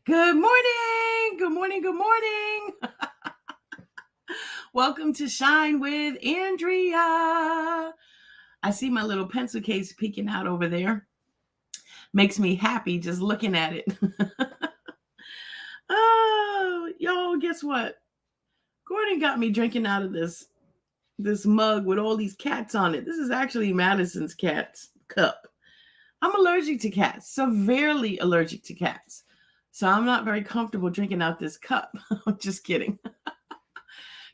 Good morning. Good morning. Good morning. Welcome to Shine with Andrea. I see my little pencil case peeking out over there. Makes me happy just looking at it. Oh, y'all, guess what? Gordon got me drinking out of this mug with all these cats on it. This is actually Madison's cat's cup. I'm allergic to cats, severely allergic to cats. So I'm not very comfortable drinking out this cup. I'm just kidding.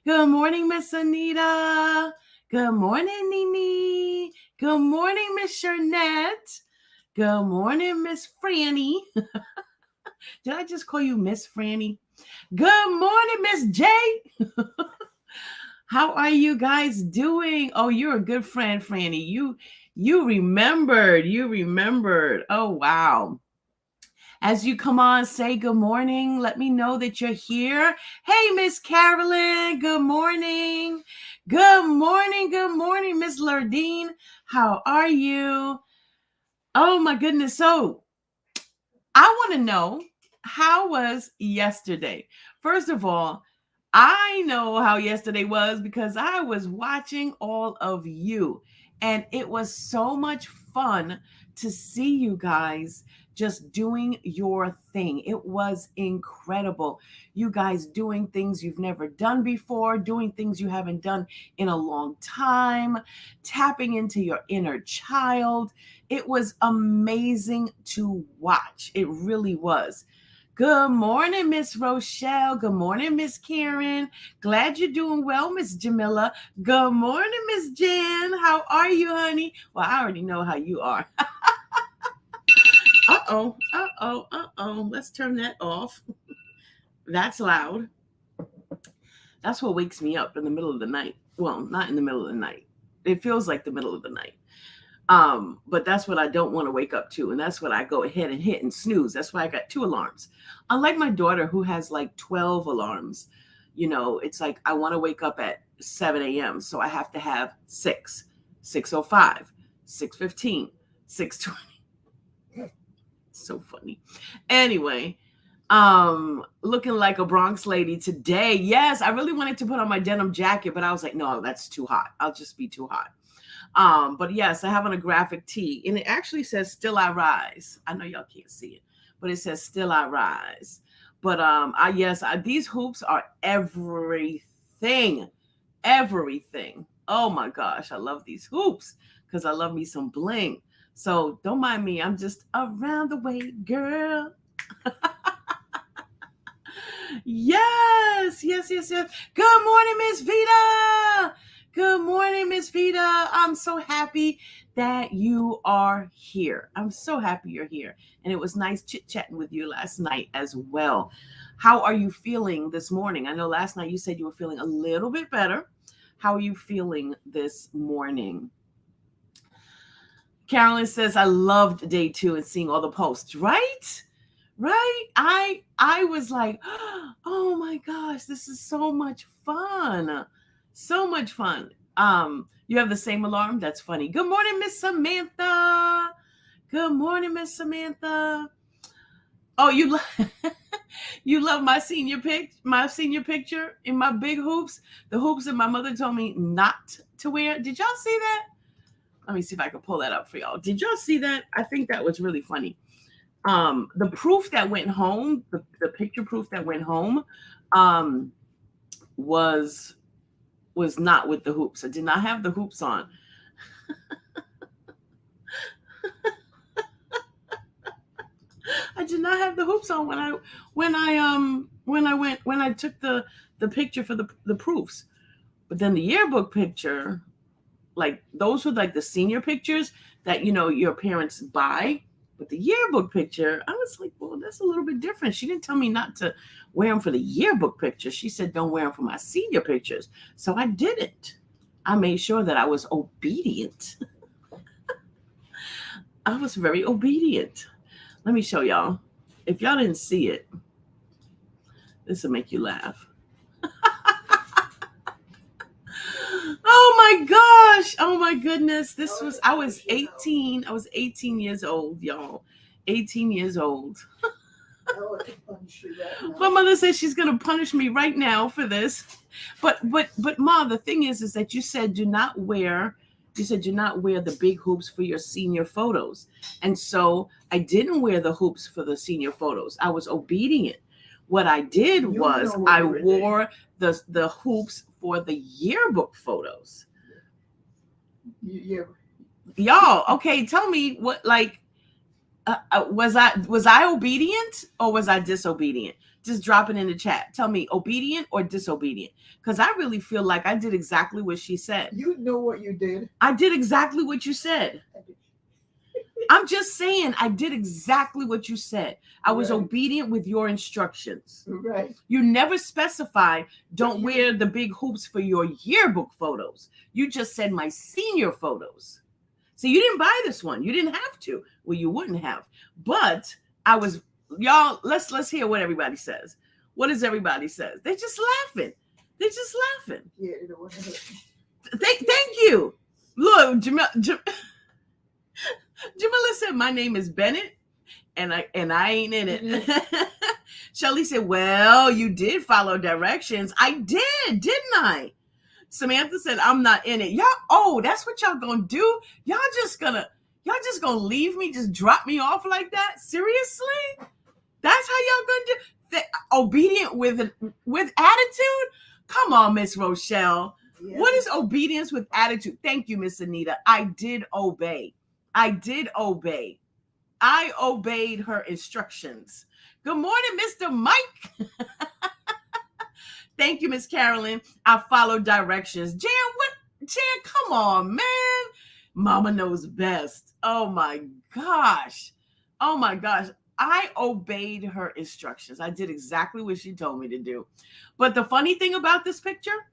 Good morning, Miss Anita. Good morning, Nene. Good morning, Miss Shernette. Good morning, Miss Franny. Did I just call you Miss Franny? Good morning, Miss J. How are you guys doing? Oh, you're a good friend, Franny. You remembered. You remembered. Oh, wow. As you come on, say good morning. Let me know that you're here. Hey, Miss Carolyn. Good morning. Good morning. Good morning, Miss Lardine. How are you? Oh, my goodness. So I want to know, how was yesterday? First of all, I know how yesterday was because I was watching all of you. And it was so much fun to see you guys just doing your thing. It was incredible. You guys doing things you've never done before, doing things you haven't done in a long time, tapping into your inner child. It was amazing to watch. It really was. Good morning, Miss Rochelle. Good morning, Miss Karen. Glad you're doing well, Miss Jamila. Good morning, Miss Jan. How are you, honey? Well, I already know how you are. Uh-oh. Let's turn that off. That's loud. That's what wakes me up in the middle of the night. Well, not in the middle of the night. It feels like the middle of the night. But that's what I don't want to wake up to. And that's what I go ahead and hit and snooze. That's why I got 2 alarms. Unlike my daughter who has like 12 alarms, it's like I want to wake up at 7 a.m. So I have to have 6, 6:05, 6:15, 6:20. So funny. Anyway, looking like a Bronx lady today. Yes, I really wanted to put on my denim jacket, but I was like, no, that's too hot. I'll just be too hot. But yes, I have on a graphic tee, and it actually says "Still I Rise." I know y'all can't see it, but it says "Still I Rise." But these hoops are everything, everything. Oh my gosh, I love these hoops because I love me some bling. So don't mind me. I'm just around the way, girl. Yes. Good morning, Miss Vita. Good morning, Miss Vita. I'm so happy that you are here. I'm so happy you're here. And it was nice chit-chatting with you last night as well. How are you feeling this morning? I know last night you said you were feeling a little bit better. How are you feeling this morning? Carolyn says, I loved day 2 and seeing all the posts, right? Right? I was like, oh my gosh, this is so much fun. So much fun. You have the same alarm? That's funny. Good morning, Miss Samantha. Good morning, Miss Samantha. Oh, you love my senior picture in my big hoops, the hoops that my mother told me not to wear. Did y'all see that? Let me see if I can pull that up for y'all. Did y'all see that? I think that was really funny. The proof that went home, the picture proof that went home, was not with the hoops. I did not have the hoops on. I did not have the hoops on when I took the picture for the proofs. But then the yearbook picture, like those were like the senior pictures that your parents buy. But the yearbook picture, I was like, well, that's a little bit different. She didn't tell me not to wear them for the yearbook picture. She said, don't wear them for my senior pictures. So I didn't. I made sure that I was obedient. I was very obedient. Let me show y'all. If y'all didn't see it, this will make you laugh. Oh my gosh. Oh my goodness. I was 18. I was 18 years old, y'all. 18 years old. I want to punch you right My now. mother says she's gonna punish me right now for this. But Ma, the thing is that you said do not wear the big hoops for your senior photos. And so I didn't wear the hoops for the senior photos. I was obedient. What I did You was know what I you were doing. wore the hoops for the yearbook photos. You, Y'all, okay, tell me what like was I obedient or was I disobedient? Just drop it in the chat. Tell me obedient or disobedient, because I really feel like I did exactly what she said. you know what you did. I did exactly what you said. I'm just saying I did exactly what you said. I was Right. obedient with your instructions. Right. You never specified don't you- wear the big hoops for your yearbook photos. You just said my senior photos. So you didn't buy this one. You didn't have to. Well, you wouldn't have. But I was, y'all, let's hear what everybody says. What does everybody says? They're just laughing. They're just laughing. Yeah, you don't want to hurt me. Thank you. Look, Jamila said my name is Bennett and I ain't in it. Shelly said, well, you did follow directions. I did, didn't I? Samantha said, I'm not in it. Y'all, that's what y'all gonna do? Y'all just gonna leave me, just drop me off like that? Seriously? That's how y'all gonna do? Obedient with attitude? Come on, Miss Rochelle. Yeah. What is obedience with attitude? Thank you, Miss Anita. I did obey. I obeyed her instructions. Good morning, Mr. Mike. Thank you, Miss Carolyn. I followed directions. Jan, come on, man. Mama knows best. Oh my gosh. I obeyed her instructions. I did exactly what she told me to do. But the funny thing about this picture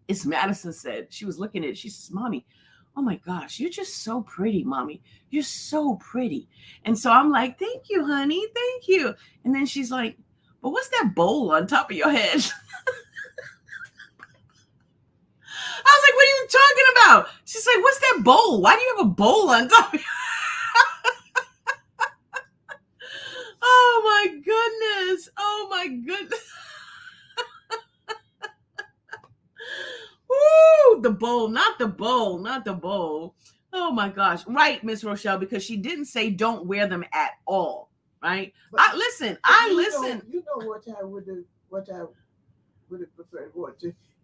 is Madison said, she was looking at it. She says, Mommy, oh my gosh, you're just so pretty, Mommy. You're so pretty. And so I'm like, thank you, honey. Thank you. And then she's like, but what's that bowl on top of your head? I was like, what are you talking about? She's like, what's that bowl? Why do you have a bowl on top of your Oh my goodness. Woo, the bowl, not the bowl. Oh my gosh. Right, Miss Rochelle, because she didn't say don't wear them at all. Right? I listen. You know what I would have preferred.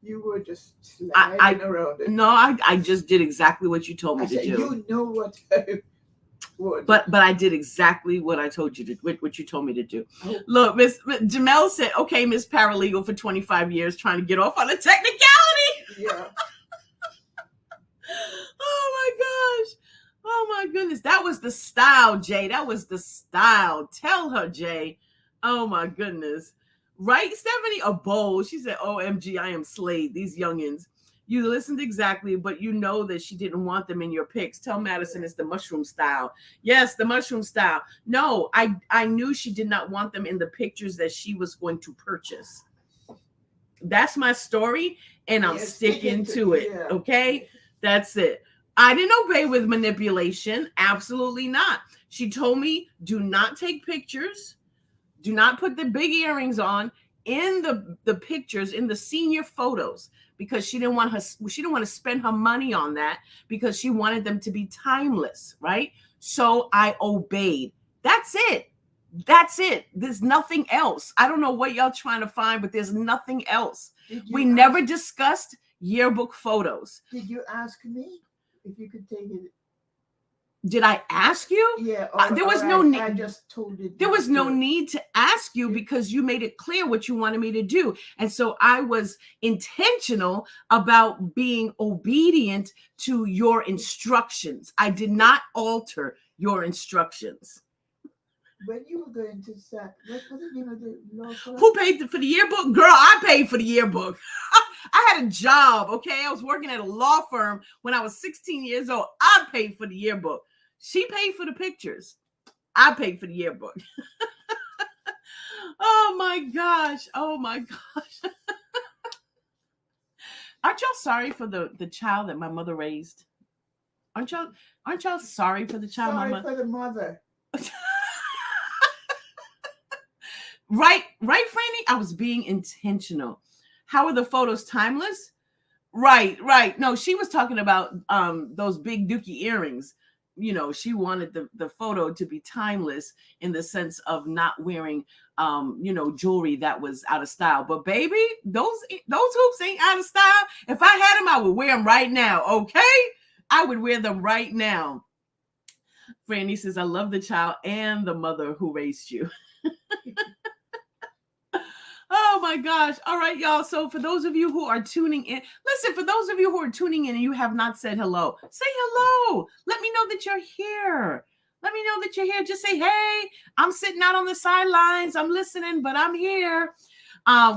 You were just sliding around it. No, I just did exactly what you told me to do. You know what I would. But I did exactly what I told you to, what you told me to do. Oh. Look, Miss Jamel said, okay, Miss Paralegal for 25 years trying to get off on a technicality. Yeah. Oh my goodness. That was the style, Jay. That was the style. Tell her, Jay. Oh my goodness. Right, Stephanie? A bowl. She said, OMG, I am slayed. These youngins. You listened exactly, but you know that she didn't want them in your pics. Tell Madison it's the mushroom style. Yes, the mushroom style. No, I knew she did not want them in the pictures that she was going to purchase. That's my story, and I'm sticking to it. Yeah. Okay? That's it. I didn't obey with manipulation. Absolutely not. She told me, do not take pictures. Do not put the big earrings on in the pictures, in the senior photos, because she didn't want to spend her money on that, because she wanted them to be timeless, right? So I obeyed. That's it. There's nothing else. I don't know what y'all trying to find, but there's nothing else. We never discussed yearbook photos. Did you ask me if you could take it? Did I ask you? Yeah. There was no need. I just told you. There was no need to ask you, because you made it clear what you wanted me to do. And so I was intentional about being obedient to your instructions. I did not alter your instructions. When you were going to start, what was the name of the law firm? Who paid for the yearbook? Girl, I paid for the yearbook. I had a job, okay? I was working at a law firm when I was 16 years old. I paid for the yearbook. She paid for the pictures. I paid for the yearbook. Oh my gosh. Aren't y'all sorry for the child that my mother raised? Aren't y'all sorry for the child? Sorry for the mother. Right, Franny? I was being intentional. How are the photos timeless? Right. No, she was talking about those big dookie earrings. She wanted the photo to be timeless in the sense of not wearing jewelry that was out of style. But baby, those hoops ain't out of style. If I had them, I would wear them right now. Okay? I would wear them right now. Franny says, I love the child and the mother who raised you. Oh my gosh. All right, y'all. So for those of you who are tuning in, listen, for those of you who are tuning in and you have not said hello, say hello. Let me know that you're here. Let me know that you're here. Just say, hey, I'm sitting out on the sidelines. I'm listening, but I'm here.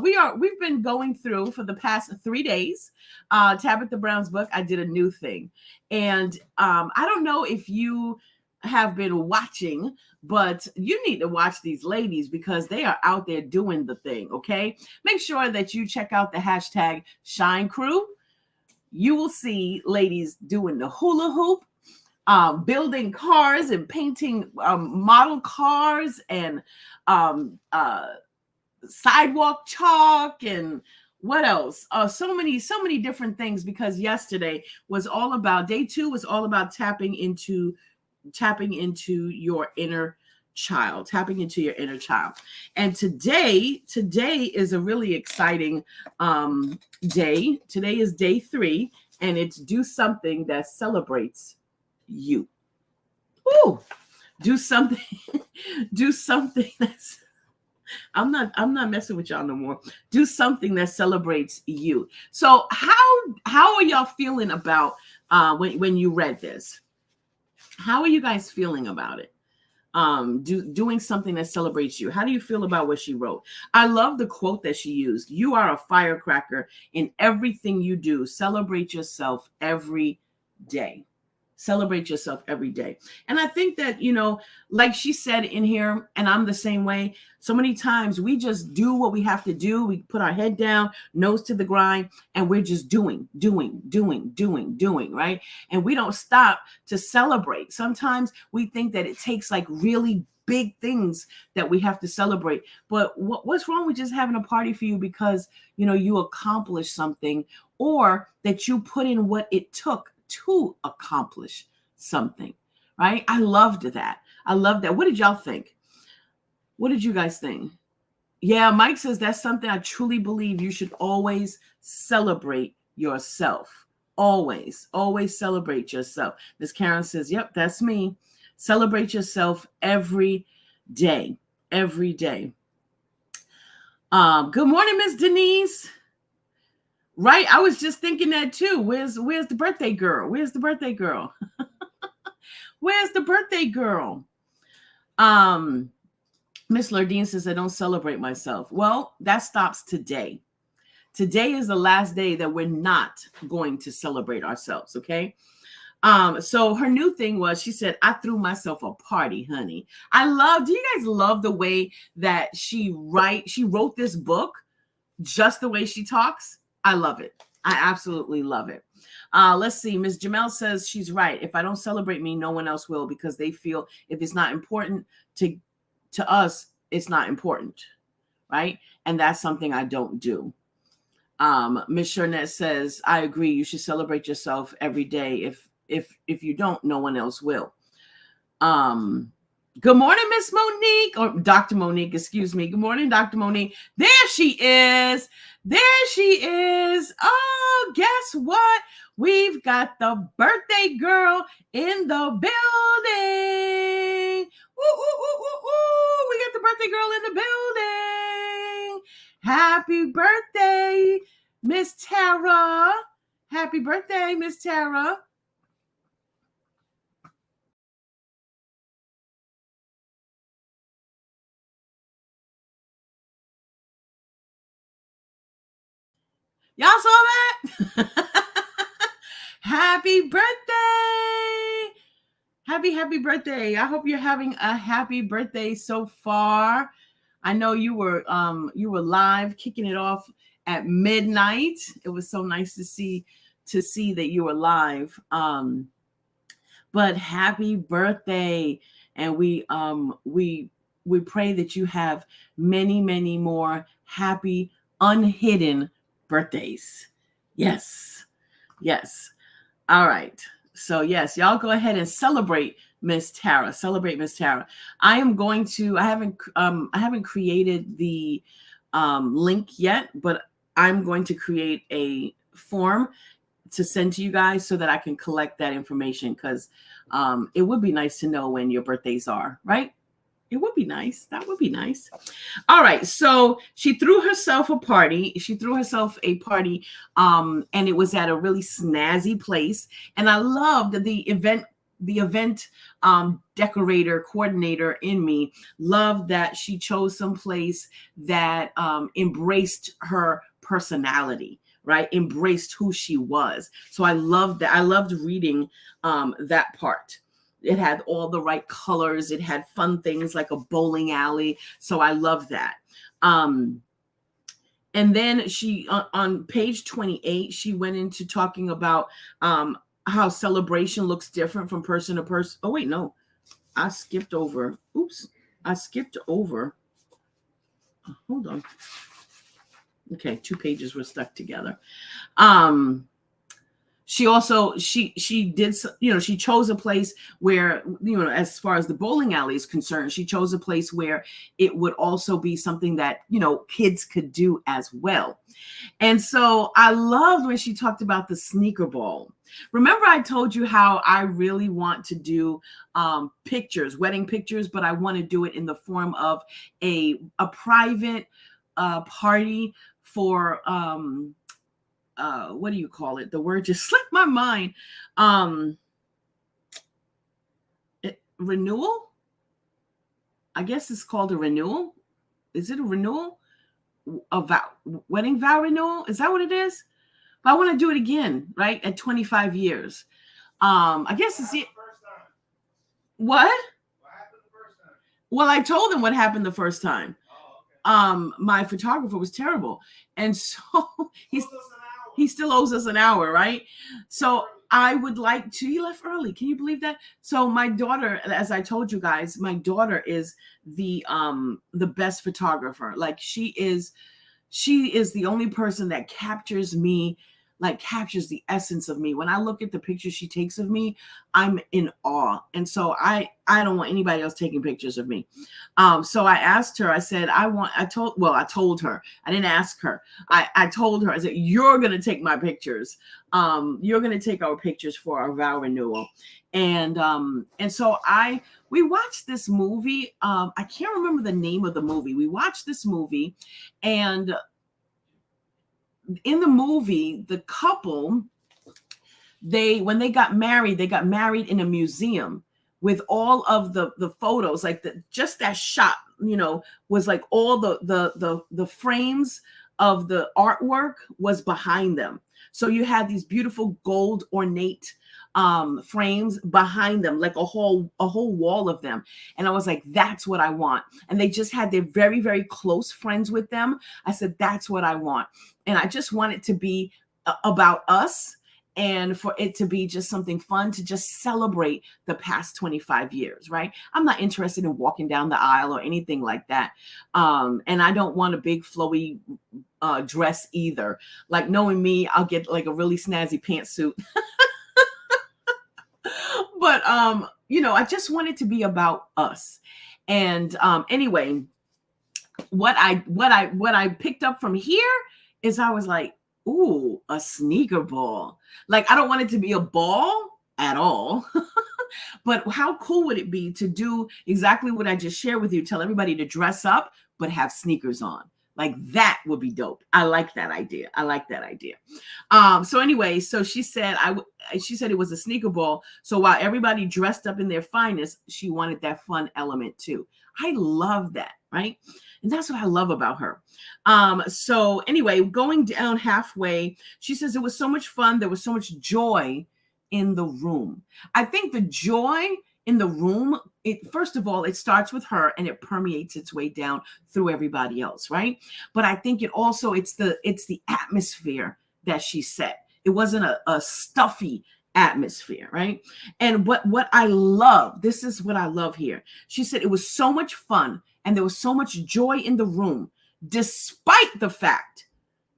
We've been going through for the past 3 days, Tabitha Brown's book. I did a new thing. And I don't know if you have been watching, but you need to watch these ladies because they are out there doing the thing. Okay. Make sure that you check out the hashtag Shine Crew. You will see ladies doing the hula hoop, building cars and painting model cars and sidewalk chalk and what else? So many different things, because yesterday was all about, day 2 was all about tapping into your inner child, And today is a really exciting day. Today is day 3, and it's do something that celebrates you. Ooh, do something, do something that's I'm not messing with y'all no more. Do something that celebrates you. So how are y'all feeling about when you read this? How are you guys feeling about it? Doing something that celebrates you. How do you feel about what she wrote? I love the quote that she used. You are a firecracker in everything you do. Celebrate yourself every day. Celebrate yourself every day. And I think that, like she said in here, and I'm the same way, so many times we just do what we have to do. We put our head down, nose to the grind, and we're just doing, right? And we don't stop to celebrate. Sometimes we think that it takes like really big things that we have to celebrate. But what's wrong with just having a party for you because, you accomplished something, or that you put in what it took to accomplish something, right? I loved that. What did y'all think? What did you guys think? Yeah, Mike says that's something I truly believe you should always celebrate yourself. Always celebrate yourself. Miss Karen says, yep, that's me. Celebrate yourself every day. Every day. Good morning, Miss Denise. Right, I was just thinking that too. Where's the birthday girl? Where's the birthday girl? Where's the birthday girl? Miss Lardine says I don't celebrate myself. Well, that stops today. Today is the last day that we're not going to celebrate ourselves, okay? So her new thing was, she said, I threw myself a party, honey. Do you guys love the way that she wrote this book, just the way she talks? I love it. I absolutely love it. Let's see. Ms. Jamel says she's right. If I don't celebrate me, no one else will, because they feel if it's not important to us, it's not important, right? And that's something I don't do. Ms. Shernette says, I agree. You should celebrate yourself every day. If you don't, no one else will. Good morning, Miss Monique, or Dr. Monique, excuse me. Good morning, Dr. Monique. There she is. Oh, guess what? We've got the birthday girl in the building. Ooh. We got the birthday girl in the building. Happy birthday, Miss Tara. Happy birthday, Miss Tara. Y'all saw that? Happy birthday. Happy birthday. I hope you're having a happy birthday so far. I know you were live kicking it off at midnight. It was so nice to see that you were live. But happy birthday. And we we pray that you have many, many more happy, unhidden birthdays. Yes. Yes. All right. So yes, y'all go ahead and celebrate Miss Tara. Celebrate Miss Tara. I am going to. I haven't created the link yet, but I'm going to create a form to send to you guys so that I can collect that information, because it would be nice to know when your birthdays are, right? It would be nice. That would be nice. All right. So she threw herself a party. She threw herself a party, and it was at a really snazzy place. And I loved the event. The event decorator coordinator in me loved that she chose some place that embraced her personality, right? Embraced who she was. So I loved that. I loved reading that part. It had all the right colors. It had fun things like a bowling alley. So I love that. And then she, on page 28, she went into talking about how celebration looks different from person to person. Oh, wait, no. I skipped over. Oops. I skipped over. Hold on. Okay, 2 pages were stuck together. She also she did, you know, she chose a place where, you know, as far as the bowling alley is concerned, she chose a place where it would also be something that, you know, kids could do as well. And so I loved when she talked about the sneaker ball. Remember, I told you how I really want to do pictures, wedding pictures, but I want to do it in the form of a private party for what do you call it? The word just slipped my mind. Renewal? I guess it's called a renewal. Is it a renewal? A vow, wedding vow renewal? Is that what it is? But I want to do it again, right? At 25 years. I guess it's it. What? Well, I told him what happened the first time. My photographer was terrible. And so he still owes us an hour, right? So I would like to, he left early. Can you believe that? So my daughter, as I told you guys, my daughter is the best photographer. Like she is the only person that captures me, like captures the essence of me. When I look at the pictures she takes of me, I'm in awe. And so I don't want anybody else taking pictures of me. So I asked her, I said, I told her, I didn't ask her. I told her, I said, you're going to take my pictures. You're going to take our pictures for our vow renewal. And so we watched this movie. I can't remember the name of the movie. We watched this movie, and in the movie, the couple, when they got married in a museum with all of the photos, like just that shot, you know, was like all the frames of the artwork was behind them. So you had these beautiful gold ornate frames behind them, like a whole wall of them. And I was like, that's what I want. And they just had their very, very close friends with them. I said, that's what I want. And I just want it to be about us, and for it to be just something fun to just celebrate the past 25 years, right? I'm not interested in walking down the aisle or anything like that. And I don't want a big flowy dress either. Like, knowing me, I'll get like a really snazzy pantsuit. But, you know, I just want it to be about us. And anyway, what I picked up from here is I was like, ooh, a sneaker ball. Like, I don't want it to be a ball at all. But how cool would it be to do exactly what I just shared with you? Tell everybody to dress up, but have sneakers on. Like, that would be dope. I like that idea. So anyway, so she said it was a sneaker ball. So while everybody dressed up in their finest, she wanted that fun element too. I love that, right? And that's what I love about her. So anyway, going down halfway, she says it was so much fun. There was so much joy in the room. I think the joy in the room, first of all, it starts with her and it permeates its way down through everybody else, right? But I think it's the atmosphere that she set. It wasn't a stuffy atmosphere, right? And what I love, this is what I love here. She said it was so much fun. And there was so much joy in the room, despite the fact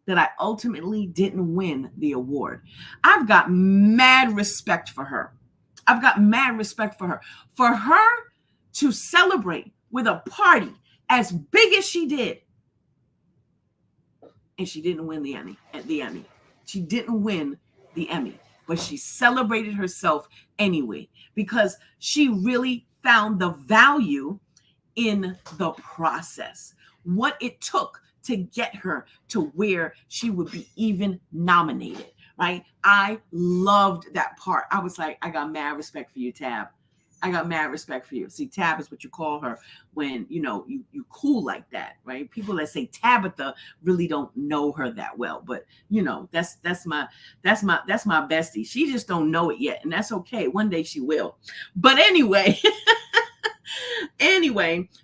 that I ultimately didn't win the award. I've got mad respect for her. I've got mad respect for her. For her to celebrate with a party as big as she did, and she didn't win the Emmy. She didn't win the Emmy, but she celebrated herself anyway because she really found the value in the process, what it took to get her to where she would be even nominated, right? I loved that part. I was like, I got mad respect for you, Tab. I got mad respect for you. See, Tab is what you call her when you cool like that, right? People that say Tabitha really don't know her that well, but that's my bestie. She just don't know it yet, and that's okay. One day she will. But anyway,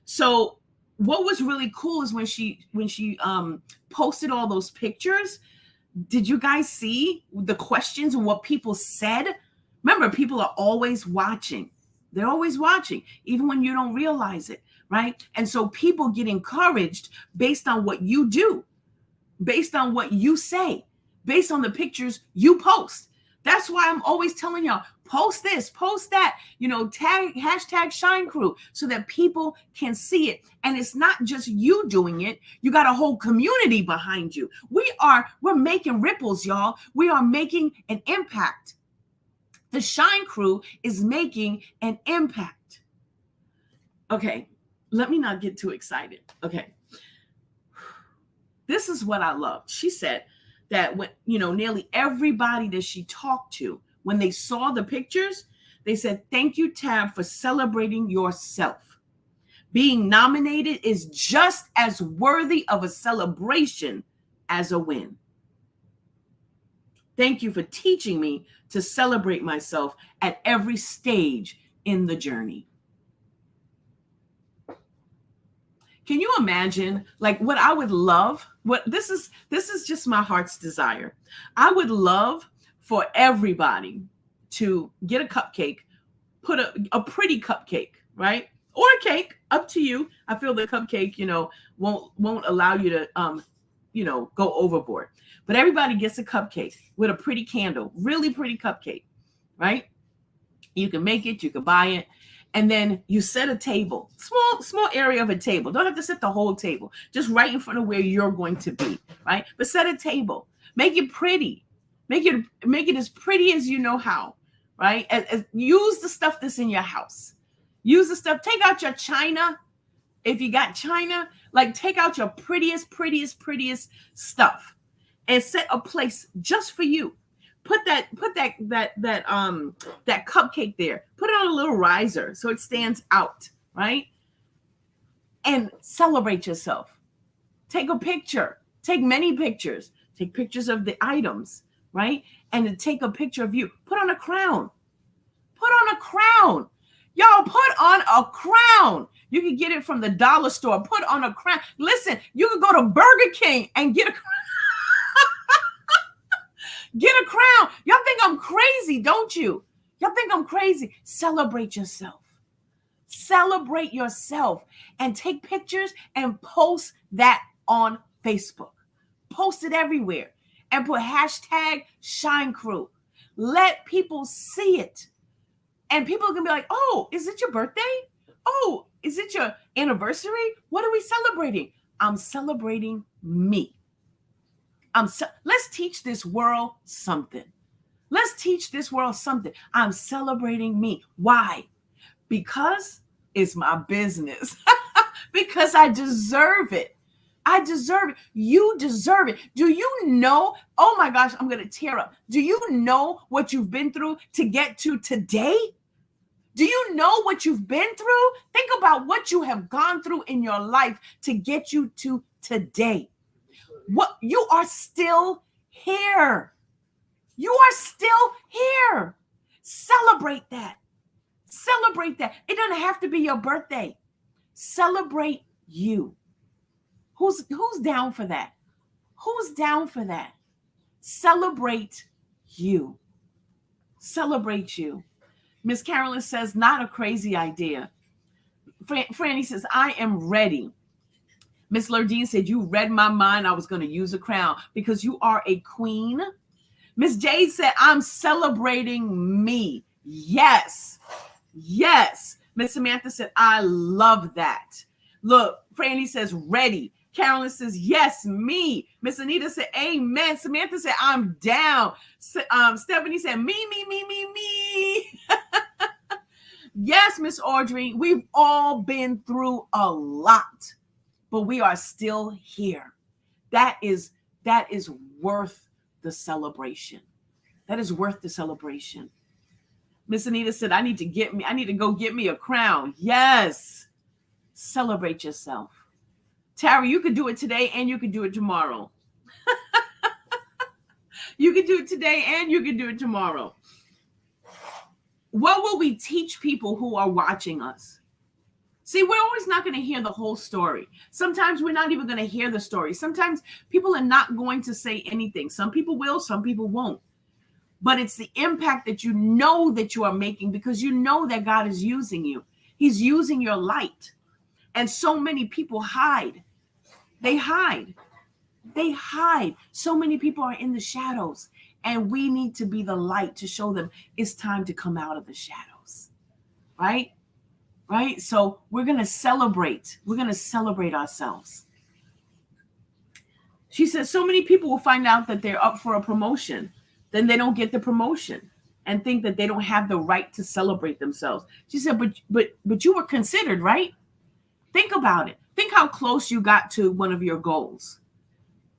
so what was really cool is when she posted all those pictures. Did you guys see the questions and what people said? Remember, people are always watching. They're always watching, even when you don't realize it, right? And so people get encouraged based on what you do, based on what you say, based on the pictures you post. That's why I'm always telling y'all, post this, post that, tag #Shine Crew so that people can see it. And it's not just you doing it. You got a whole community behind you. We're making ripples, y'all. We are making an impact. The Shine Crew is making an impact. Okay, let me not get too excited. Okay. This is what I love. She said that when, nearly everybody that she talked to, when they saw the pictures, they said, thank you, Tab, for celebrating yourself. Being nominated is just as worthy of a celebration as a win. Thank you for teaching me to celebrate myself at every stage in the journey. Can you imagine what I would love? This is just my heart's desire. I would love for everybody to get a cupcake, put a pretty cupcake, right? Or a cake, up to you. I feel the cupcake, won't allow you to go overboard. But everybody gets a cupcake with a pretty candle, really pretty cupcake, right? You can make it, you can buy it. And then you set a table, small area of a table. Don't have to set the whole table, just right in front of where you're going to be, right? But set a table, make it pretty, make it as pretty as you know how, right? Use the stuff that's in your house. Use the stuff. Take out your china. If you got china, take out your prettiest stuff and set a place just for you. Put that cupcake there. Put it on a little riser so it stands out, right? And celebrate yourself. Take a picture. Take many pictures. Take pictures of the items, right? And then take a picture of you. Put on a crown. Put on a crown. Y'all, put on a crown. You can get it from the dollar store. Put on a crown. Listen, you can go to Burger King and get a crown. Get a crown. Y'all think I'm crazy, don't you? Y'all think I'm crazy. Celebrate yourself. Celebrate yourself and take pictures and post that on Facebook. Post it everywhere and put #Shine Crew. Let people see it. And people can be like, oh, is it your birthday? Oh, is it your anniversary? What are we celebrating? I'm celebrating me. Let's teach this world something. Let's teach this world something. I'm celebrating me. Why? Because it's my business. Because I deserve it. I deserve it. You deserve it. Do you know? Oh my gosh, I'm going to tear up. Do you know what you've been through to get to today? Do you know what you've been through? Think about what you have gone through in your life to get you to today. What you are still here. You are still here. Celebrate that. Celebrate that. It doesn't have to be your birthday. Celebrate you. Who's down for that? Who's down for that? Celebrate you. Celebrate you. Miss Carolyn says, not a crazy idea. Franny says, I am ready. Miss Lurdine said, you read my mind. I was going to use a crown because you are a queen. Miss Jade said, I'm celebrating me. Yes. Yes. Miss Samantha said, I love that. Look, Franny says, ready. Carolyn says, yes, me. Miss Anita said, amen. Samantha said, I'm down. Stephanie said, me. Yes, Miss Audrey, we've all been through a lot, but we are still here. That is worth the celebration. That is worth the celebration. Miss Anita said, I need to go get me a crown. Yes. Celebrate yourself. Tara, you could do it today and you could do it tomorrow. You could do it today and you could do it tomorrow. What will we teach people who are watching us? See, we're always not going to hear the whole story. Sometimes we're not even going to hear the story. Sometimes people are not going to say anything. Some people will, some people won't. But it's the impact that you know that you are making because you know that God is using you. He's using your light. And so many people hide. They hide. They hide. So many people are in the shadows. And we need to be the light to show them it's time to come out of the shadows. Right? Right? So we're going to celebrate. We're going to celebrate ourselves. She says so many people will find out that they're up for a promotion. Then they don't get the promotion and think that they don't have the right to celebrate themselves. She said, but you were considered, right? Think about it. Think how close you got to one of your goals.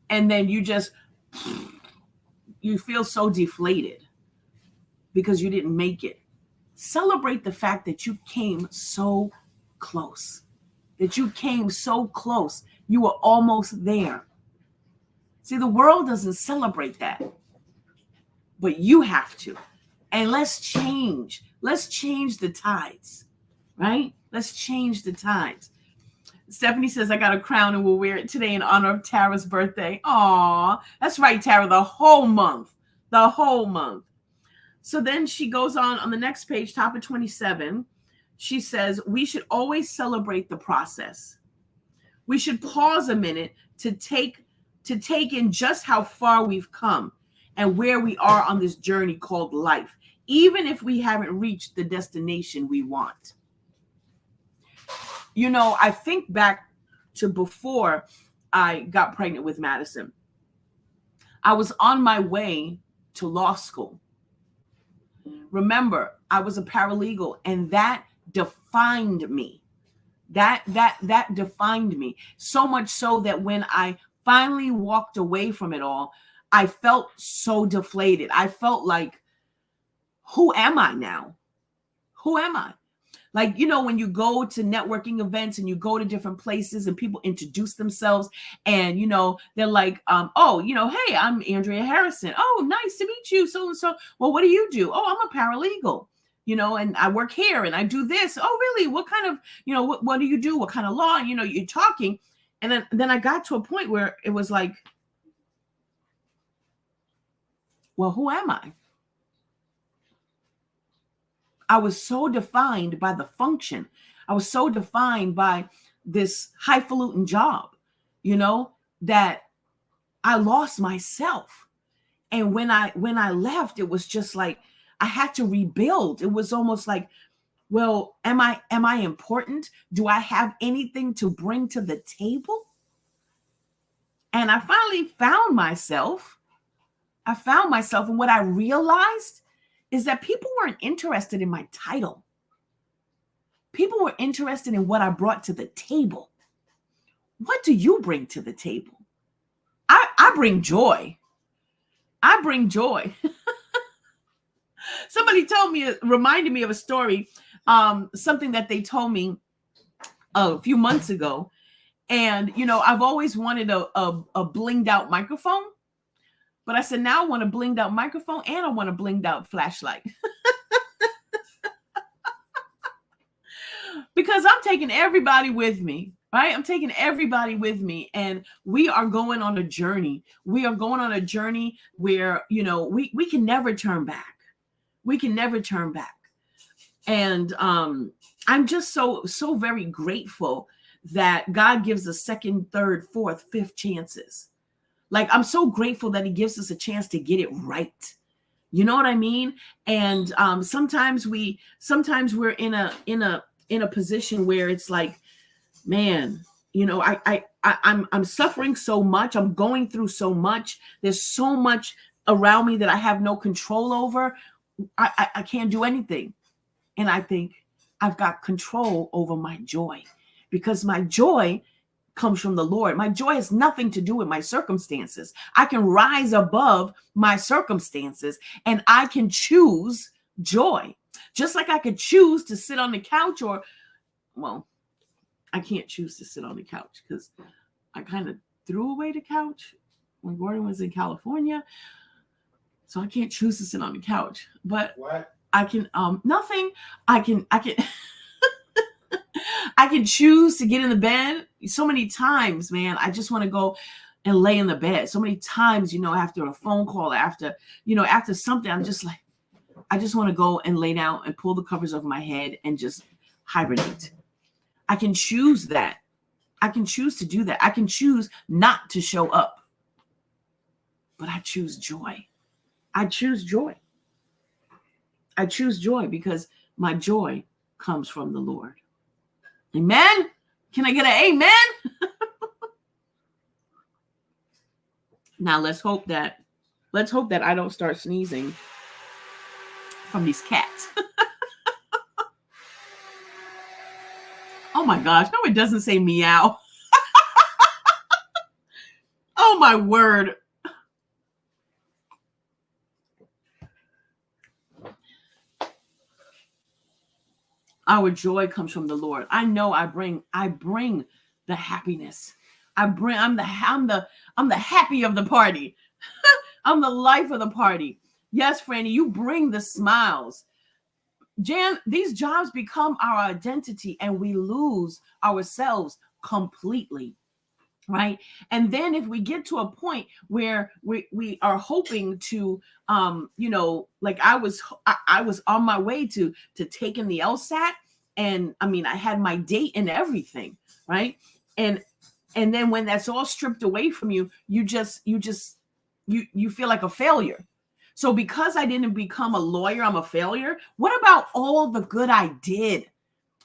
And then you feel so deflated because you didn't make it. Celebrate the fact that you came so close, that you came so close. You were almost there. See, the world doesn't celebrate that, but you have to. And let's change. Let's change the tides, right? Let's change the tides. Stephanie says, I got a crown and we'll wear it today in honor of Tara's birthday. Aw, that's right, Tara, the whole month. The whole month. So then she goes on the next page, top of 27. She says, we should always celebrate the process. We should pause a minute to take in just how far we've come and where we are on this journey called life, even if we haven't reached the destination we want. You know, I think back to before I got pregnant with Madison. I was on my way to law school. Remember, I was a paralegal, and that defined me. That defined me. So much so that when I finally walked away from it all, I felt so deflated. I felt like, who am I now? Who am I? Like, you know, when you go to networking events and you go to different places and people introduce themselves and, you know, they're like, oh, you know, hey, I'm Andrea Harrison. Oh, nice to meet you. So, well, what do you do? Oh, I'm a paralegal, you know, and I work here and I do this. Oh, really? What kind of, you know, what do you do? What kind of law? You know, you're talking. And then I got to a point where it was like, well, who am I? I was so defined by the function. I was so defined by this highfalutin job, you know, that I lost myself. And when I left, it was just like I had to rebuild. It was almost like, well, am I important? Do I have anything to bring to the table? And I finally found myself. And what I realized is that people weren't interested in my title. People were interested in what I brought to the table. What do you bring to the table? I bring joy. I bring joy. Somebody reminded me of a story, something that they told me a few months ago. And, you know, I've always wanted a blinged out microphone. But I said, now I want a blinged out microphone and I want a blinged out flashlight. Because I'm taking everybody with me, right? I'm taking everybody with me. And we are going on a journey. We are going on a journey where, you know, we can never turn back. We can never turn back. And I'm just so very grateful that God gives us second, third, fourth, fifth chances. Like, I'm so grateful that he gives us a chance to get it right. You know what I mean? And sometimes we're in a position where it's like, man, I'm suffering so much. I'm going through so much. There's so much around me that I have no control over. I can't do anything. And I think I've got control over my joy, because my joy comes from the Lord. My joy has nothing to do with my circumstances. I can rise above my circumstances and I can choose joy. Just like I could choose to sit on the couch, or, well, I can't choose to sit on the couch because I kind of threw away the couch when Gordon was in California. So I can't choose to sit on the couch. But What? I can nothing. I can I can choose to get in the bed. So many times, man, I just want to go and lay in the bed. So many times, after a phone call, after something, I'm just like, I just want to go and lay down and pull the covers over my head and just hibernate. I can choose that. I can choose to do that. I can choose not to show up. But I choose joy. I choose joy. I choose joy because my joy comes from the Lord. Amen. Can I get an amen? Now let's hope that I don't start sneezing from these cats. Oh my gosh, no, it doesn't say meow. Oh my word. Our joy comes from the Lord. I know I bring the happiness. I'm the happy of the party. I'm the life of the party. Yes, Franny, you bring the smiles. Jan, these jobs become our identity and we lose ourselves completely. Right. And then if we get to a point where we are hoping to, like I was on my way to taking the LSAT, and I mean, I had my date and everything. Right. And then when that's all stripped away from you, you feel like a failure. So because I didn't become a lawyer, I'm a failure. What about all the good I did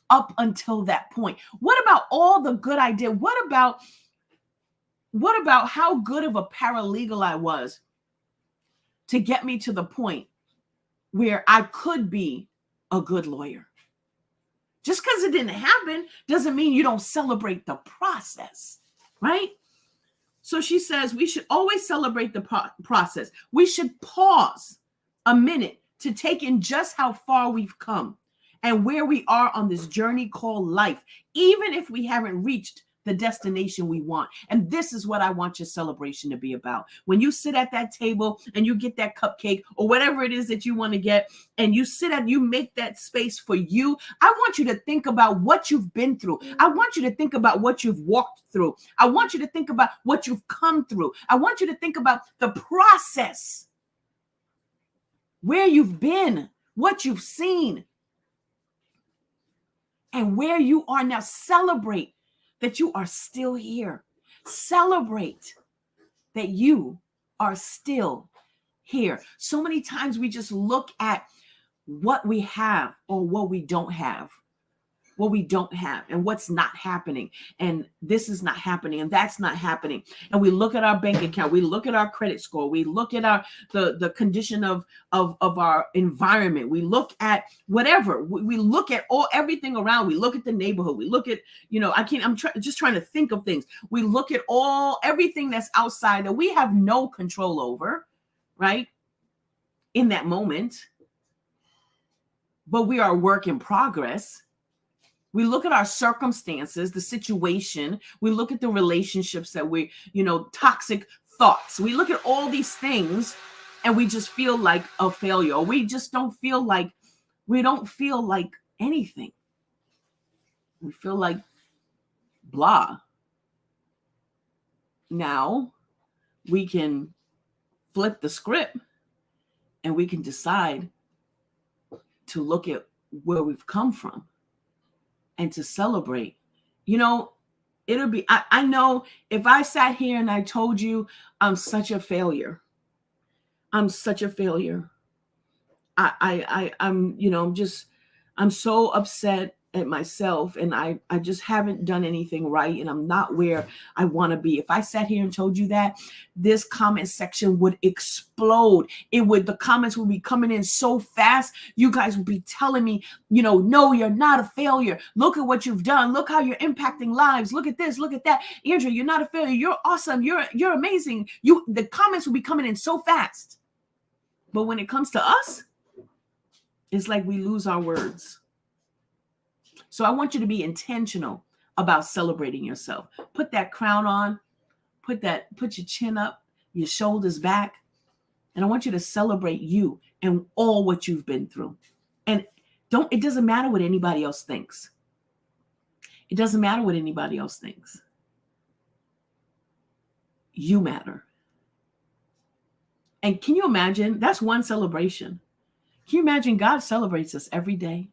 up until that point? What about all the good I did? What about how good of a paralegal I was to get me to the point where I could be a good lawyer? Just because it didn't happen doesn't mean you don't celebrate the process, right? So she says we should always celebrate the process. We should pause a minute to take in just how far we've come and where we are on this journey called life, even if we haven't reached the destination we want. And this is what I want your celebration to be about. When you sit at that table and you get that cupcake or whatever it is that you want to get, and you make that space for you, I want you to think about what you've been through. I want you to think about what you've walked through. I want you to think about what you've come through. I want you to think about the process, where you've been, what you've seen, and where you are now. Celebrate that you are still here. Celebrate that you are still here. So many times we just look at what we have or what we don't have. And what's not happening, and this is not happening, and that's not happening. And we look at our bank account, we look at our credit score, we look at the condition of our environment, we look at whatever, we look at everything around, we look at the neighborhood, we look at, just trying to think of things. We look at everything that's outside that we have no control over, right? In that moment, but we are a work in progress. We look at our circumstances, the situation. We look at the relationships that toxic thoughts. We look at all these things and we just feel like a failure. Or we don't feel like anything. We feel like blah. Now we can flip the script and we can decide to look at where we've come from. and to celebrate. You know, it'll be, I know if I sat here and I told you I'm such a failure, I'm such a failure. I'm, I'm so upset at myself, and I just haven't done anything right, and I'm not where I want to be. If I sat here and told you that, this comment section would explode. The comments would be coming in so fast. You guys would be telling me, no, you're not a failure. Look at what you've done. Look how you're impacting lives. Look at this, look at that. Andrea, you're not a failure. You're awesome. You're amazing. The comments will be coming in so fast. But when it comes to us, it's like we lose our words. So I want you to be intentional about celebrating yourself. Put that crown on, put your chin up, your shoulders back, and I want you to celebrate you and all what you've been through. And it doesn't matter what anybody else thinks. It doesn't matter what anybody else thinks. You matter. And can you imagine? That's one celebration. Can you imagine? God celebrates us every day.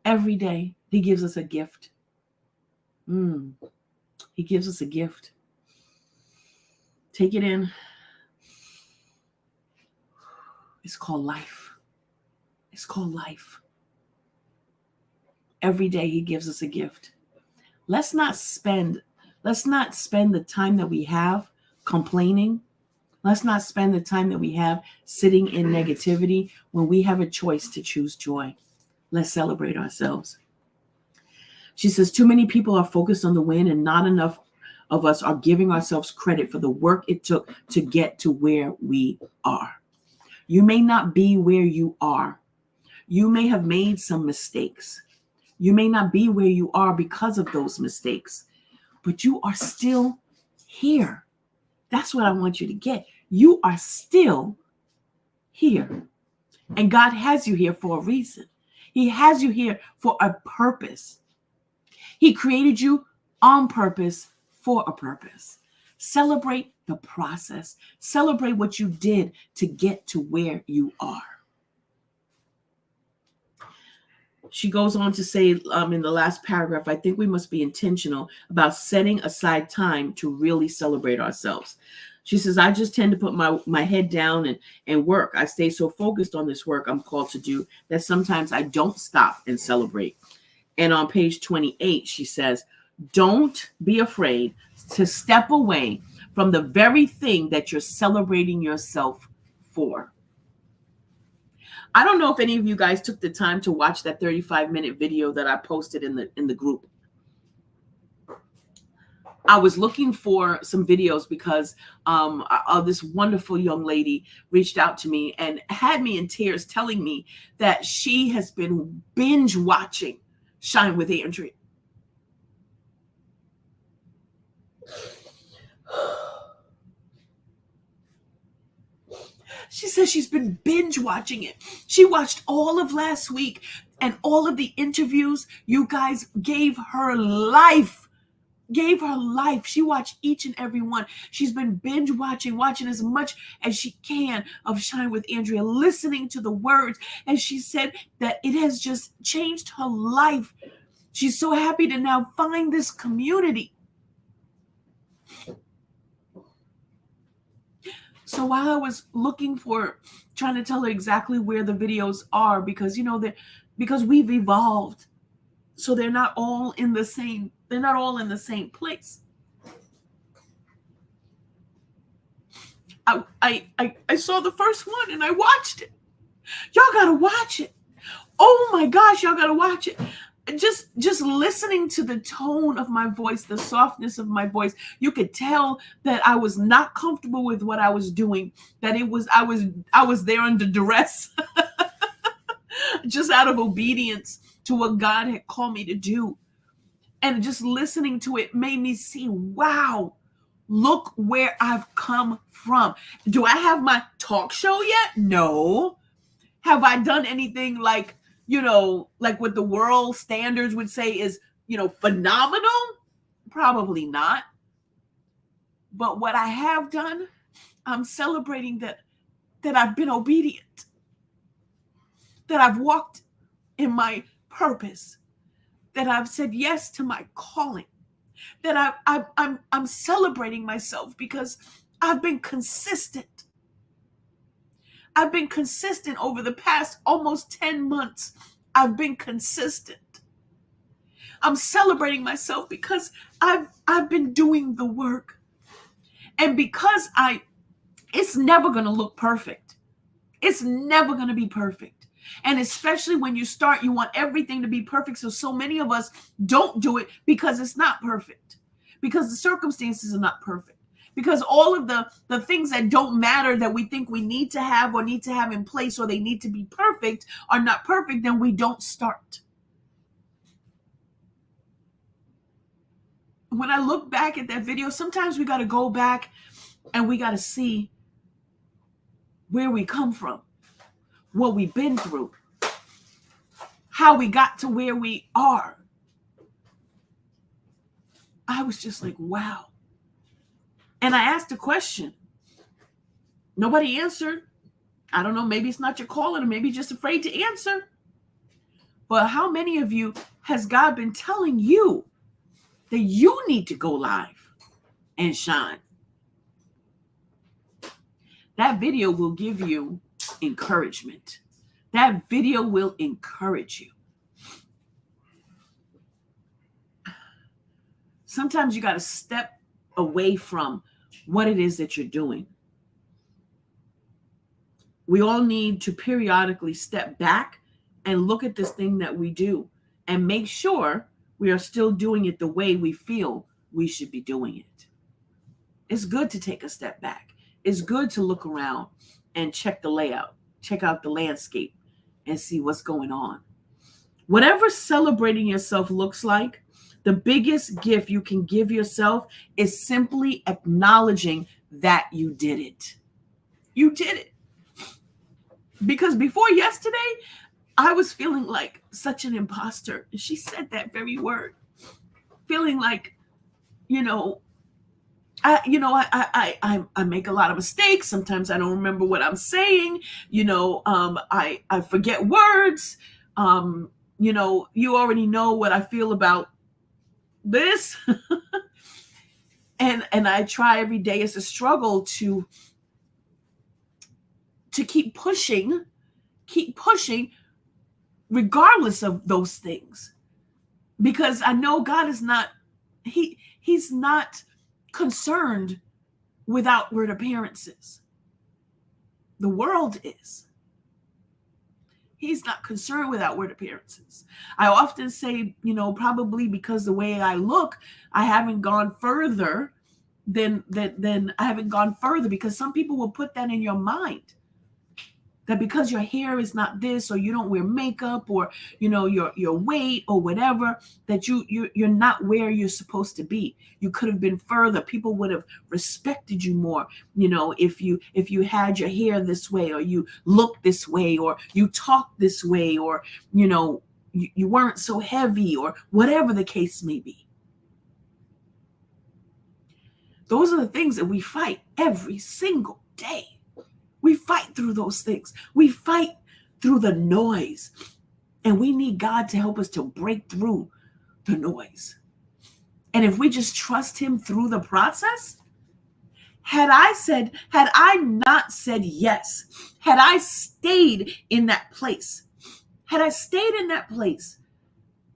Every day, he gives us a gift. He gives us a gift. Take it in. It's called life. It's called life. Every day, he gives us a gift. Let's not spend the time that we have complaining. Let's not spend the time that we have sitting in negativity when we have a choice to choose joy. Let's celebrate ourselves. She says, too many people are focused on the win and not enough of us are giving ourselves credit for the work it took to get to where we are. You may not be where you are. You may have made some mistakes. You may not be where you are because of those mistakes, but you are still here. That's what I want you to get. You are still here. And God has you here for a reason. He has you here for a purpose. He created you on purpose for a purpose. Celebrate the process. Celebrate what you did to get to where you are. She goes on to say in the last paragraph, I think we must be intentional about setting aside time to really celebrate ourselves. She says, I just tend to put my head down and work. I stay so focused on this work I'm called to do that sometimes I don't stop and celebrate. And on page 28, she says, don't be afraid to step away from the very thing that you're celebrating yourself for. I don't know if any of you guys took the time to watch that 35-minute video that I posted in the group. I was looking for some videos because this wonderful young lady reached out to me and had me in tears telling me that she has been binge watching Shine with Andrea. She says she's been binge watching it. She watched all of last week and all of the interviews. You guys gave her life. She watched each and every one. She's been binge watching as much as she can of Shine with Andrea, listening to the words. And she said that it has just changed her life. She's so happy to now find this community. So while I was trying to tell her exactly where the videos are, because we've evolved, so they're not all in the same place. I saw the first one and I watched it. Y'all gotta watch it. Oh my gosh, y'all gotta watch it. Just listening to the tone of my voice, the softness of my voice, you could tell that I was not comfortable with what I was doing, that I was there under duress, just out of obedience to what God had called me to do. And just listening to it made me see, wow, look where I've come from. Do I have my talk show yet? No. Have I done anything like what the world standards would say is, phenomenal? Probably not. But what I have done, I'm celebrating that I've been obedient, that I've walked in my purpose, that I've said yes to my calling, that I'm celebrating myself because I've been consistent. I've been consistent over the past almost 10 months. I've been consistent. I'm celebrating myself because I've been doing the work. And because it's never going to look perfect. It's never going to be perfect. And especially when you start, you want everything to be perfect. So many of us don't do it because it's not perfect, because the circumstances are not perfect, because all of the things that don't matter that we think we need to have or need to have in place, or they need to be perfect, are not perfect. Then we don't start. When I look back at that video, sometimes we got to go back and we got to see where we come from, what we've been through, how we got to where we are. I was just like, wow. And I asked a question. Nobody answered. I don't know, maybe it's not your calling, or maybe just afraid to answer. But how many of you has God been telling you that you need to go live and shine? That video will give you encouragement. That video will encourage you. Sometimes you got to step away from what it is that you're doing. We all need to periodically step back and look at this thing that we do and make sure we are still doing it the way we feel we should be doing it. It's good to take a step back. It's good to look around and check the layout, check out the landscape, and see what's going on. Whatever celebrating yourself looks like, the biggest gift you can give yourself is simply acknowledging that you did it. You did it. Because before yesterday, I was feeling like such an imposter. And she said that very word. Feeling like, I make a lot of mistakes. Sometimes I don't remember what I'm saying. I forget words. You already know what I feel about this. and I try every day. It's a struggle to keep pushing regardless of those things, because I know God is not, he's not concerned with outward appearances. The world is. He's not concerned with outward appearances. I often say, probably because the way I look, I haven't gone further than I haven't gone further, because some people will put that in your mind, that because your hair is not this, or you don't wear makeup, or your weight or whatever, that you're not where you're supposed to be. You could have been further. People would have respected you more, if you had your hair this way, or you looked this way, or you talked this way, or you weren't so heavy, or whatever the case may be. Those are the things that we fight every single day. We fight through those things. We fight through the noise. And we need God to help us to break through the noise. And if we just trust him through the process, had I not said yes, had I stayed in that place,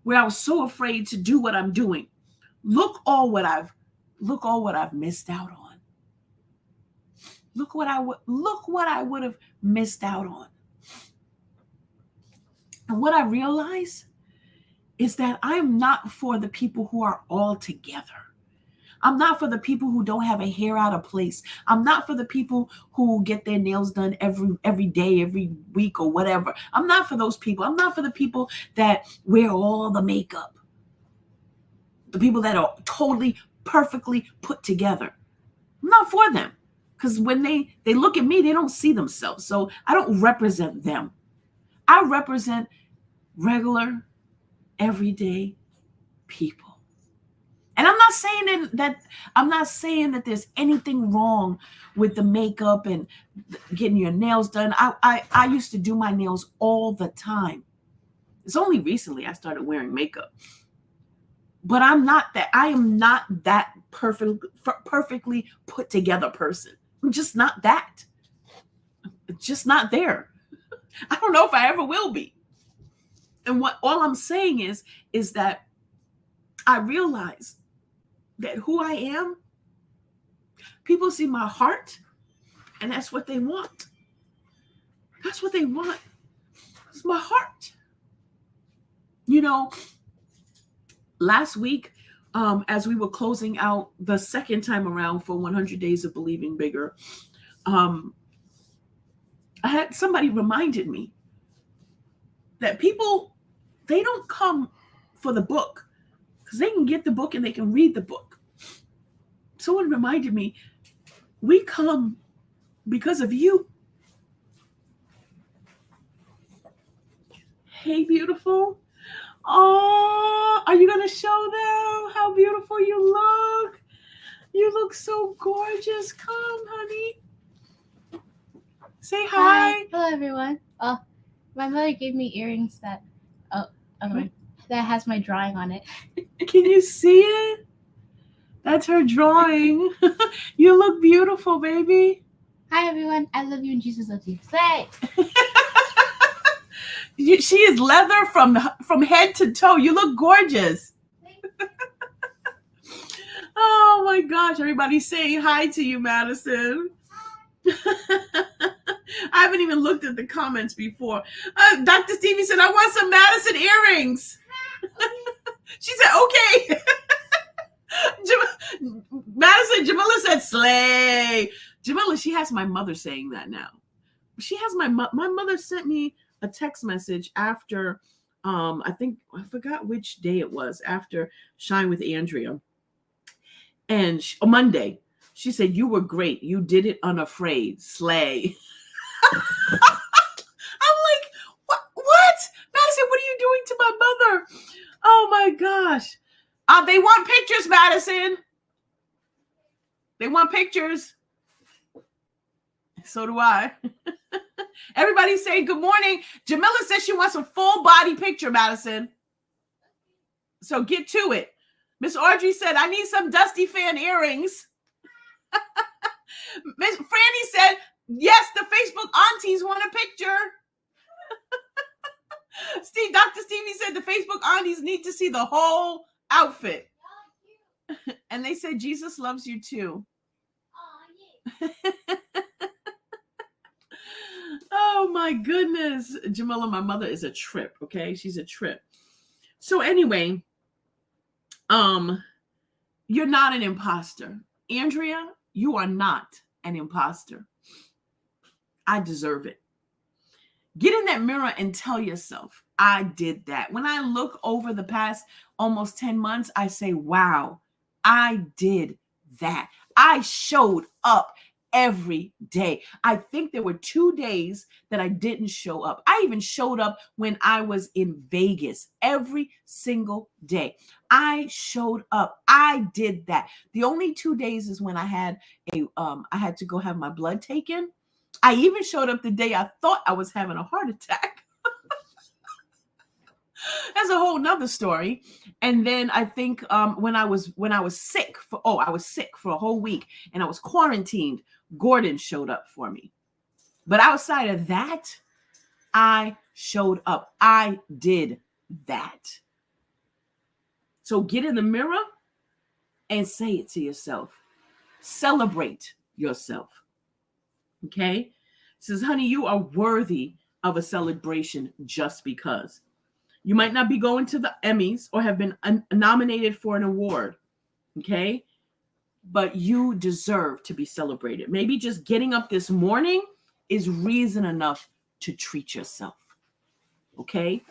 where I was so afraid to do what I'm doing, look all what I've missed out on. Look what I would have missed out on. And what I realize is that I'm not for the people who are all together. I'm not for the people who don't have a hair out of place. I'm not for the people who get their nails done every day, every week, or whatever. I'm not for those people. I'm not for the people that wear all the makeup. The people that are totally, perfectly put together. I'm not for them. Because when they look at me, they don't see themselves. So I don't represent them. I represent regular, everyday people. And I'm not saying that there's anything wrong with the makeup and getting your nails done. I used to do my nails all the time. It's only recently I started wearing makeup. but I'm not that. I am not that perfectly put together person. I'm just not that. It's just not there. I don't know if I ever will be. And what all I'm saying is that I realize that who I am, people see my heart, and that's what they want. That's what they want. It's my heart. You know, last week, as we were closing out the second time around for 100 Days of Believing Bigger, I had somebody reminded me that people, they don't come for the book because they can get the book and they can read the book. Someone reminded me, we come because of you. Hey, beautiful. Oh, are you going to show them how beautiful you look? You look so gorgeous. Come, honey. Say hi. Hello, everyone. Oh, my mother gave me earrings that that has my drawing on it. Can you see it? That's her drawing. You look beautiful, baby. Hi, everyone. I love you and Jesus loves you. Slay. She is leather from head to toe. You look gorgeous. Oh my gosh, everybody's saying hi to you, Madison. I haven't even looked at the comments before. Dr. Stevie said, I want some Madison earrings. She said, okay. Madison, Jamila said, slay. Jamila, she has my mother saying that now. She has my mother sent me a text message after, I forgot which day it was, after Shine with Andrea. And Monday, she said, you were great. You did it unafraid. Slay. I'm like, what? Madison, what are you doing to my mother? Oh my gosh. They want pictures, Madison. They want pictures. So do I. Everybody say good morning. Jamila says she wants a full body picture, Madison. So get to it. Miss Audrey said, I need some Dusty Fan earrings. Miss Franny said, yes, the Facebook aunties want a picture. Dr. Stevie said the Facebook aunties need to see the whole outfit. And they said, Jesus loves you too. Oh my goodness. Jamila, my mother is a trip, okay? She's a trip. So anyway, you're not an imposter. Andrea, you are not an imposter. I deserve it. Get in that mirror and tell yourself, I did that. When I look over the past almost 10 months, I say, wow, I did that. I showed up every day. I think there were 2 days that I didn't show up. I even showed up when I was in Vegas every single day. I showed up. I did that. The only 2 days is when I had to go have my blood taken. I even showed up the day I thought I was having a heart attack. That's a whole nother story. And then I think when I was sick I was sick for a whole week and I was quarantined, Gordon showed up for me. But outside of that, I showed up. I did that. So get in the mirror and say it to yourself. Celebrate yourself. Okay? It says, honey, you are worthy of a celebration just because. You might not be going to the Emmys or have been nominated for an award. Okay? But you deserve to be celebrated. Maybe just getting up this morning is reason enough to treat yourself. Okay?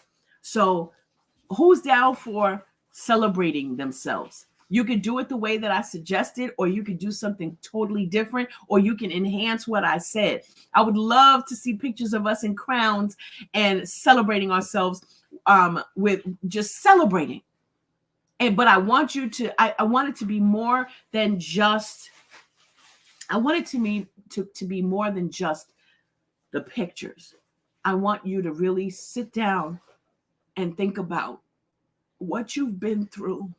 So who's down for celebrating themselves? You could do it the way that I suggested, or you could do something totally different, or you can enhance what I said. I would love to see pictures of us in crowns and celebrating ourselves with just celebrating. But I want you to, I want it to be more than just, I want it to be more than just the pictures. I want you to really sit down and think about what you've been through.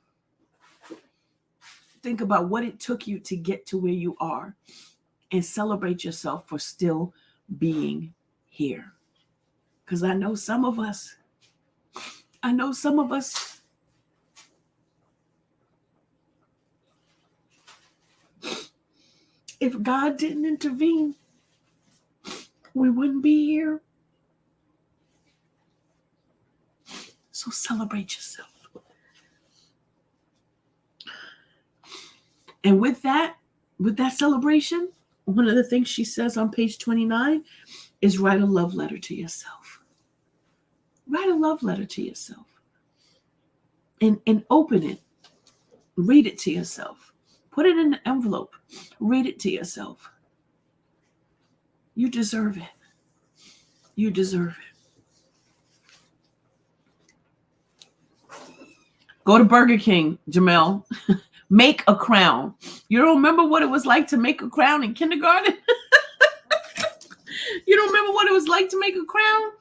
think about what it took you to get to where you are and celebrate yourself for still being here. Because I know some of us, if God didn't intervene, we wouldn't be here. So celebrate yourself. And with that celebration, one of the things she says on page 29 is write a love letter to yourself. Write a love letter to yourself. And open it. Read it to yourself. Put it in an envelope. Read it to yourself. You deserve it. You deserve it. Go to Burger King, Jamel. Make a crown. You don't remember what it was like to make a crown in kindergarten? You don't remember what it was like to make a crown?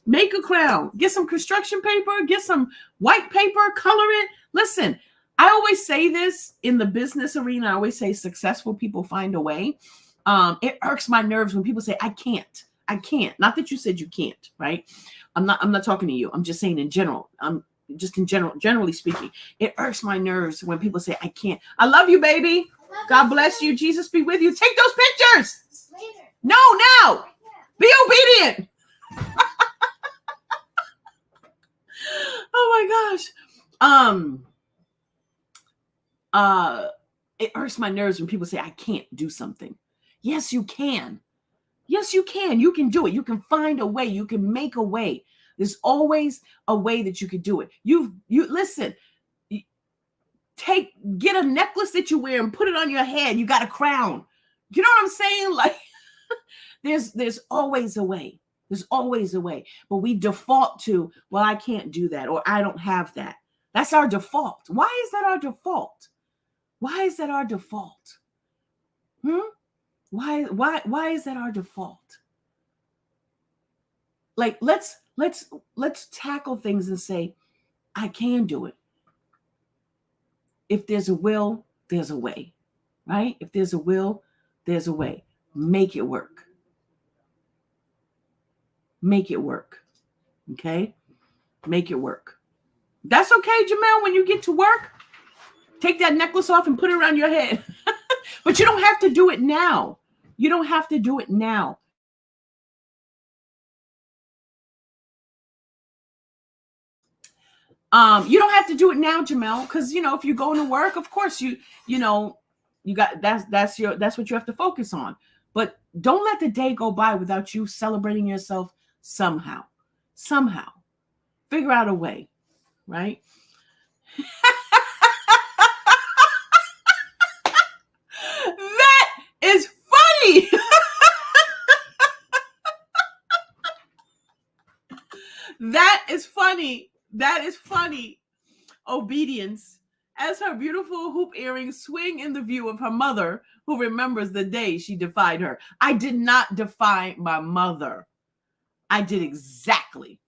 Make a crown. Get some construction paper. Get some white paper. Color it. Listen, I always say this in the business arena. I always say successful people find a way. It irks my nerves when people say, I can't. Not that you said you can't, right? I'm not talking to you. I'm just saying in general. Generally speaking, it irks my nerves when people say, I can't. I love you, baby. God bless you. Jesus be with you. Take those pictures. Later. No, now. Be obedient. Oh my gosh. It hurts my nerves when people say I can't do something. Yes, you can. Yes, you can. You can do it. You can find a way. You can make a way. There's always a way that you can do it. You listen. Get a necklace that you wear and put it on your head. You got a crown. You know what I'm saying? Like there's always a way. There's always a way. But we default to, well, I can't do that, or I don't have that. That's our default. Why is that our default? Why is that our default? Why is that our default? Like let's tackle things and say, I can do it. If there's a will, there's a way, right? If there's a will, there's a way. Make it work. Make it work. Okay? Make it work. That's okay, Jamel, when you get to work, take that necklace off and put it around your head. But you don't have to do it now. You don't have to do it now. You don't have to do it now, Jamel, because if you're going to work, of course you got that's what you have to focus on. But don't let the day go by without you celebrating yourself somehow. Somehow. Figure out a way, right? That is funny. That is funny. That is funny. Obedience. As her beautiful hoop earrings swing in the view of her mother, who remembers the day she defied her. I did not defy my mother. I did exactly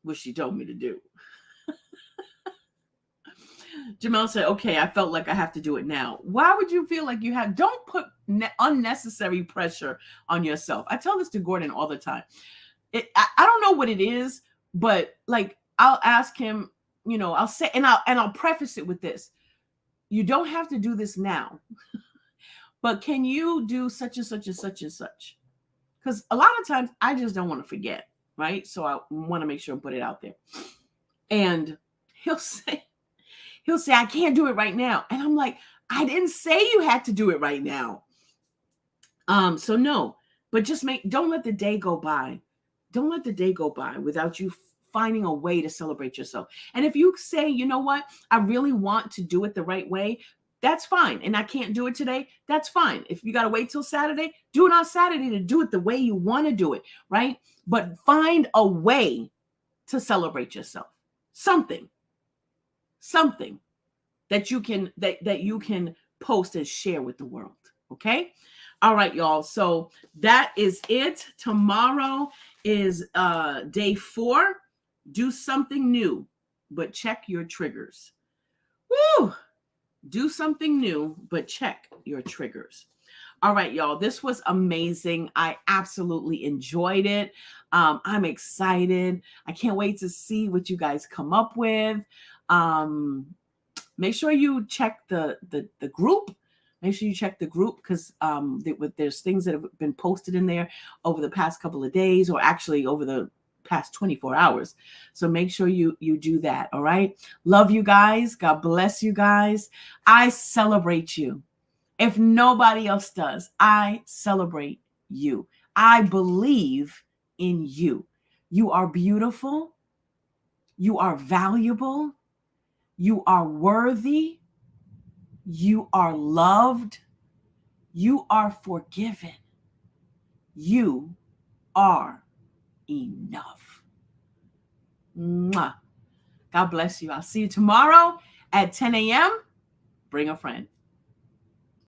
what she told me to do. Jamel said, okay, I felt like I have to do it now. Why would you feel like you have? Don't put unnecessary pressure on yourself. I tell this to Gordon all the time. I don't know what it is, but like I'll ask him, I'll say, and I'll preface it with this. You don't have to do this now, but can you do such and such and such and such? Because a lot of times I just don't want to forget, right? So I want to make sure and put it out there. And he'll say, I can't do it right now. And I'm like, I didn't say you had to do it right now. So no, but just don't let the day go by. Don't let the day go by without you finding a way to celebrate yourself. And if you say, you know what, I really want to do it the right way, that's fine. And I can't do it today, that's fine. If you got to wait till Saturday, do it on Saturday to do it the way you want to do it, right? But find a way to celebrate yourself. Something that you can post and share with the world. Okay. All right, y'all. So that is it. Tomorrow is day 4. Do something new, but check your triggers. Woo! Do something new, but check your triggers. All right, y'all. This was amazing. I absolutely enjoyed it. I'm excited. I can't wait to see what you guys come up with. Um, Make sure you check the group. Make sure you check the group because there's things that have been posted in there over the past couple of days, or actually over the past 24 hours. So make sure you do that. All right. Love you guys. God bless you guys. I celebrate you. If nobody else does, I celebrate you. I believe in you. You are beautiful. You are valuable. You are worthy. You are loved. You are forgiven. You are enough. Mwah. God bless you. I'll see you tomorrow at 10 a.m. Bring a friend.